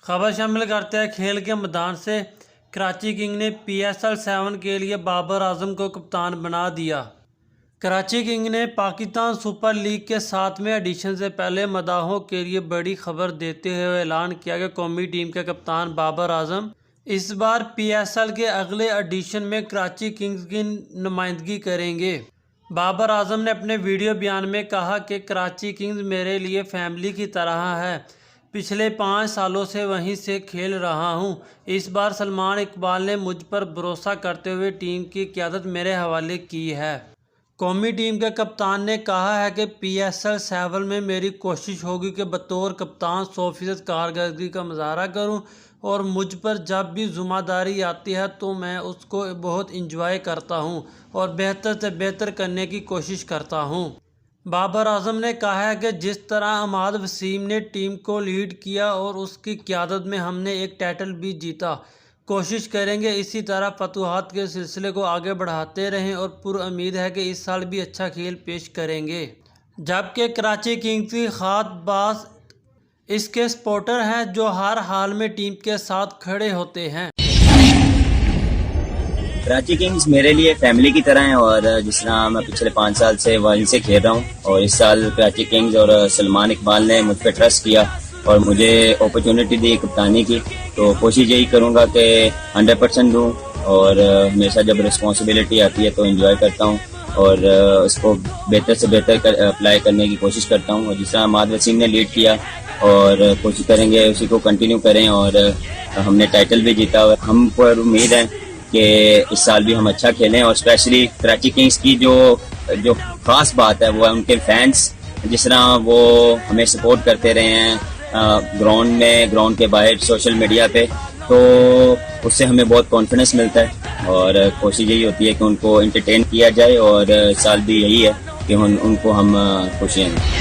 खबर शामिल करते हैं खेल के मैदान से। कराची किंग ने PSL 7 के लिए बाबर आजम को कप्तान बना दिया। कराची किंग ने पाकिस्तान सुपर लीग के 7वें एडिशन से पहले मदाहों के लिए बड़ी खबर देते हुए ऐलान किया कि कौमी टीम के कप्तान बाबर आजम इस बार PSL के अगले एडिशन में कराची किंग्स की नुमाइंदगी करेंगे। बाबर आजम ने अपने वीडियो बयान में कहा कि कराची किंग्स मेरे लिए फैमिली की तरह है। पिछले 5 सालों से वहीं से खेल रहा हूं। इस बार सलमान इकबाल ने मुझ पर भरोसा करते हुए टीम की क़यादत मेरे हवाले की है। कौमी टीम के कप्तान ने कहा है कि PSL 7 में मेरी कोशिश होगी कि बतौर कप्तान 100% कारकर्दगी का मुजाहरा करूं और मुझ पर जब भी ज़िम्मेदारी आती है तो मैं उसको बहुत इंजॉय करता हूं और बेहतर से बेहतर करने की कोशिश करता हूं। बाबर आजम ने कहा है कि जिस तरह अहमद वसीम ने टीम को लीड किया और उसकी क़यादत में हमने एक टाइटल भी जीता, कोशिश करेंगे इसी तरह फतूहात के सिलसिले को आगे बढ़ाते रहें और पुरुम्मीद है कि इस साल भी अच्छा खेल पेश करेंगे। जबकि कराची किंग्स की खास बात इसके सपोर्टर हैं जो हर हाल में टीम के साथ खड़े होते हैं। कराची किंग्स मेरे लिए फैमिली की तरह है और जिस तरह मैं पिछले 5 साल से वहीं से खेल रहा हूँ और इस साल कराची किंग्स और सलमान इकबाल ने मुझ पर ट्रस्ट किया और मुझे अपॉर्चुनिटी दी कप्तानी की, तो कोशिश यही करूँगा कि 100% दूँ और हमेशा जब रिस्पॉन्सिबिलिटी आती है तो एंजॉय करता हूँ और उसको बेहतर से बेहतर अप्लाई करने की कोशिश करता हूँ। और जिस तरह अहमद वसीम ने लीड किया और कोशिश करेंगे उसी को कंटिन्यू करें और हमने टाइटल भी जीता हुआ। हम पर उम्मीद है कि इस साल भी हम अच्छा खेलें और स्पेशली कराची किंग्स की जो खास बात है वो है उनके फैंस, जिस तरह वो हमें सपोर्ट करते रहे हैं ग्राउंड में, ग्राउंड के बाहर, सोशल मीडिया पे, तो उससे हमें बहुत कॉन्फिडेंस मिलता है और कोशिश यही होती है कि उनको एंटरटेन किया जाए और इस साल भी यही है कि उनको हम खुशियाँ दें।